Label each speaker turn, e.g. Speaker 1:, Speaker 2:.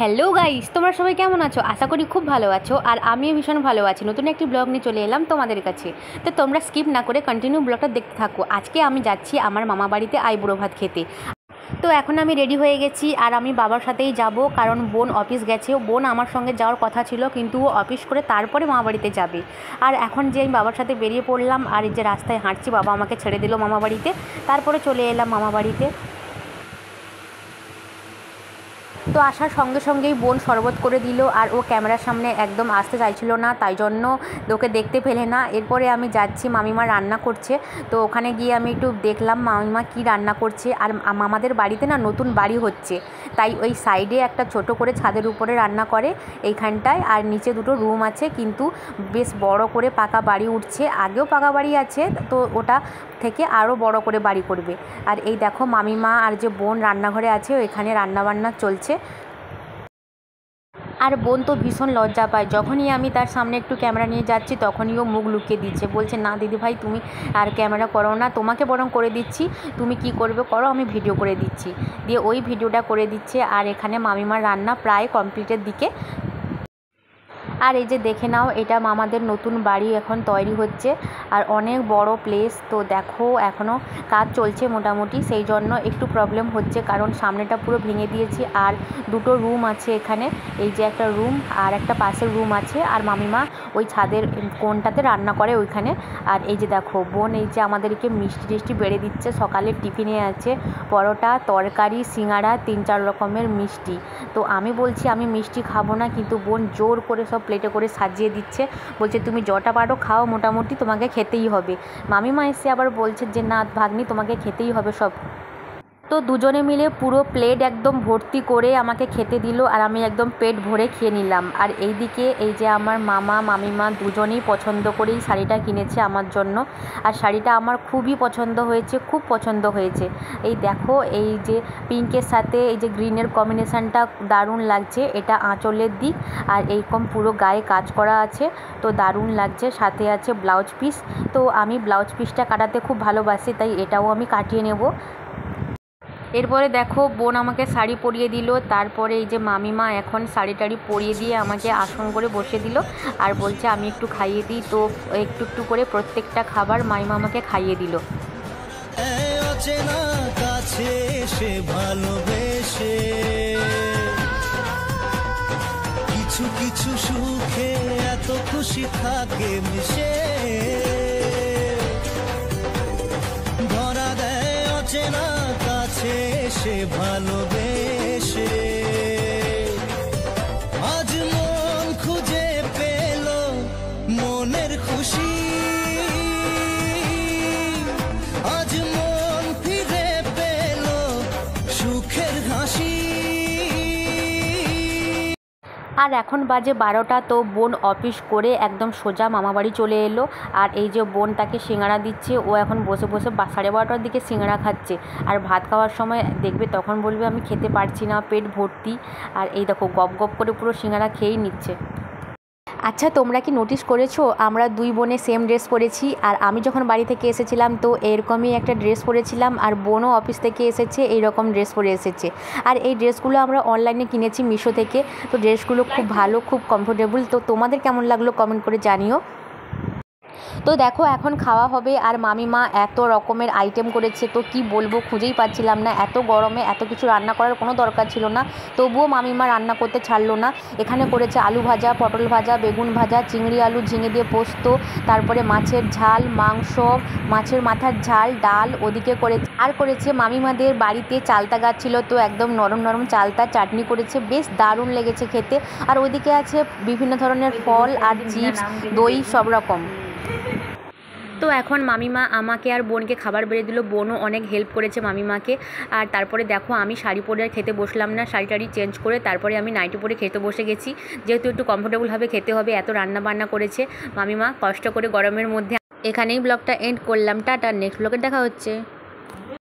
Speaker 1: Hello guys, তোমরা সবাই কেমন আছো? আশা করি খুব ভালো আছো। আর আমিও ভীষণ ভালো আছি। নতুন একটি ব্লগ নিয়ে চলে এলাম তোমাদের কাছে। তো তোমরা স্কিপ না করে কন্টিনিউ ব্লগটা দেখতে থাকো। আজকে আমি যাচ্ছি আমার মামা বাড়িতে আইবুড়ো ভাত খেতে। তো এখন আমি রেডি হয়ে গেছি আর আমি বাবার সাথেই যাব, কারণ বোন অফিস গেছে। বোন আমার সঙ্গে যাওয়ার কথা ছিল, কিন্তু ও অফিস করে তারপরে মামা বাড়িতে যাবে। আর এখন যে আমি বাবার সাথে বেরিয়ে পড়লাম, আর এই যে রাস্তায় হাঁটছি, বাবা আমাকে ছেড়ে দিল মামা বাড়িতে। তারপরে চলে এলাম মামা বাড়িতে। তো আসার সঙ্গে সঙ্গেই বোন শরবত করে দিল, আর ও ক্যামেরার সামনে একদম আসতে চাইছিল না, তাই জন্য ওকে দেখতে পেলে না। এরপরে আমি যাচ্ছি, মামিমা রান্না করছে। তো ওখানে গিয়ে আমি একটু দেখলাম মামিমা কি রান্না করছে। আর আমাদের বাড়িতে না নতুন বাড়ি হচ্ছে, তাই ওই সাইডে একটা ছোট করে ছাদের উপরে রান্না করে এইখানটায়। আর নিচে দুটো রুম আছে, কিন্তু বেশ বড় করে পাকা বাড়ি উঠছে। আগেও পাকা বাড়ি আছে, তো ওটা থেকে আরও বড় করে বাড়ি করবে। আর এই দেখো মামিমা আর যে বোন রান্নাঘরে আছে, ওইখানে রান্নাবান্না চলছে। আর বোন তো ভীষণ লজ্জা পায়, যখনই আমি তার সামনে একটু ক্যামেরা নিয়ে যাচ্ছি তখনই ও মুখ লুকিয়ে দিচ্ছে, বলছে না দিদিভাই তুমি আর ক্যামেরা করো না, তোমাকে বরং করে দিচ্ছি, তুমি কি করবে করো, আমি ভিডিও করে দিচ্ছি। দিয়ে ওই ভিডিওটা করে দিচ্ছে। আর এখানে মামিমার রান্না প্রায় কমপ্লিটের দিকে। আর এই যে দেখে নাও, এটা মামাদের নতুন বাড়ি এখন তৈরি হচ্ছে, আর অনেক বড় প্লেস। তো দেখো এখনও কাজ চলছে মোটামুটি, সেই জন্য একটু প্রবলেম হচ্ছে, কারণ সামনেটা পুরো ভেঙে দিয়েছি। আর দুটো রুম আছে এখানে, এই যে একটা রুম আর একটা পাশের রুম আছে। আর মামিমা ওই ছাদের কোণটাতে রান্না করে ওইখানে। আর এই যে দেখো বোন এই যে আমাদেরকে মিষ্টি টিষ্টি বেড়ে দিচ্ছে। সকালের টিফিনে আছে পরোটা, তরকারি, সিঙ্গাড়া, 3-4 রকমের মিষ্টি। তো আমি বলছি আমি মিষ্টি খাবো না, কিন্তু বোন জোর করে সব প্লেটে করে সাজিয়ে দিচ্ছে, বলছে তুমি যটা পারো খাও, মোটামুটি তোমাকে খেতেই হবে। মামিমা এসে আবার বলছে যে না ভাগ্নি, তোমাকে খেতেই হবে সব। তো দুজনে মিলে পুরো প্লেট একদম ভর্তি করে আমাকে খেতে দিল, আর আমি একদম পেট ভরে খেয়ে নিলাম। আর এইদিকে এই যে আমার মামা মামিমা দুজনেই পছন্দ করেই শাড়িটা কিনেছে আমার জন্য। আর শাড়িটা আমার খুবই পছন্দ হয়েছে, খুব পছন্দ হয়েছে। এই দেখো এই যে পিঙ্কের সাথে এই যে গ্রিনের কম্বিনেশানটা দারুণ লাগছে। এটা আঁচলের দিক, আর এইরকম পুরো গায়ে কাজ করা আছে, তো দারুণ লাগছে। সাথে আছে ব্লাউজ পিস। তো আমি ব্লাউজ পিসটা কাটাতে খুব ভালোবাসি, তাই এটাও আমি কাটিয়ে নেব। এরপরে দেখো বোন আমাকে শাড়ি পরিয়ে দিল। তারপরে এই যে মামিমা এখন শাড়ি টাড়ি পরিয়ে দিয়ে আমাকে আসন করে বসে দিল, আর বলছে আমি একটু খাইয়ে দিই। তো একটু একটু করে প্রত্যেকটা খাবার মামিমা আমাকে খাইয়ে দিল।
Speaker 2: কাছে এসে ভালোবেসে কিছু কিছু সুখে এত খুশি থাকে মিশে, ধরা দেয় অচেনা কাছে এসে ভালোবেসে। আজ মন খুঁজে পেল মনের খুশি, আজ মন ফিরে পেল সুখের হাসি।
Speaker 1: আর এখন বাজে 12টা। তো বোন অফিস করে একদম সোজা মামাবাড়ি চলে এলো। আর এই যে বোন তাকে সিঙ্গাড়া দিচ্ছে, ও এখন বসে বসে 12:30টার দিকে সিঙ্গাড়া খাচ্ছে। আর ভাত খাওয়ার সময় দেখবে তখন বলবে আমি খেতে পারছি না, পেট ভর্তি। আর এই দেখো গপ গপ করে পুরো সিঙ্গাড়া খেয়েই নিচ্ছে। আচ্ছা তোমরা কি নোটিস করেছো, আমরা দুই বোনে সেম ড্রেস পরেছি। আর আমি যখন বাড়ি থেকে এসেছিলাম তো এরকমই একটা ড্রেস পরেছিলাম, আর বোনও অফিস থেকে এসেছে এইরকম ড্রেস পরে এসেছে। আর এই ড্রেসগুলো আমরা অনলাইনে কিনেছি মিশো থেকে। তো ড্রেসগুলো খুব ভালো, খুব কমফোর্টেবল। তো তোমাদের কেমন লাগলো কমেন্ট করে জানিও। তো দেখো এখন খাওয়া হবে, আর মামিমা এত রকমের আইটেম করেছে, তো কি বলবো খুঁজেই পাচ্ছিলাম না। এত গরমে এত কিছু রান্না করার কোনো দরকার ছিল না, তবুও মামিমা রান্না করতে ছাড়লো না। এখানে করেছে আলু ভাজা, পটল ভাজা, বেগুন ভাজা, চিংড়ি আলু ঝিঙে দিয়ে পোস্ত, তারপরে মাছের ঝাল, মাংস, মাছের মাথার ঝাল, ডাল ওদিকে করেছে। আর করেছে মামিমাদের বাড়িতে চালতা গাছ ছিল, তো একদম নরম নরম চালতা চাটনি করেছে, বেশ দারুণ লেগেছে খেতে। আর ওদিকে আছে বিভিন্ন ধরনের ফল আর চিপস, দই, সব রকম। তো এখন মামিমা আমাকে আর বোনকে খাবার বেড়ে দিল, বোনও অনেক হেল্প করেছে মামিমাকে। আর তারপরে দেখো আমি শাড়ি পরে আর খেতে বসলাম না, শাড়ি টাড়ি চেঞ্জ করে তারপরে আমি নাইটি পরে খেতে বসে গেছি, যেহেতু একটু কমফোর্টেবলভাবে খেতে হবে, এত রান্না বান্না করেছে মামিমা কষ্ট করে গরমের মধ্যে। এখানেই ব্লগটা এন্ড করলাম, টাটা, নেক্সট ব্লগে দেখা হচ্ছে।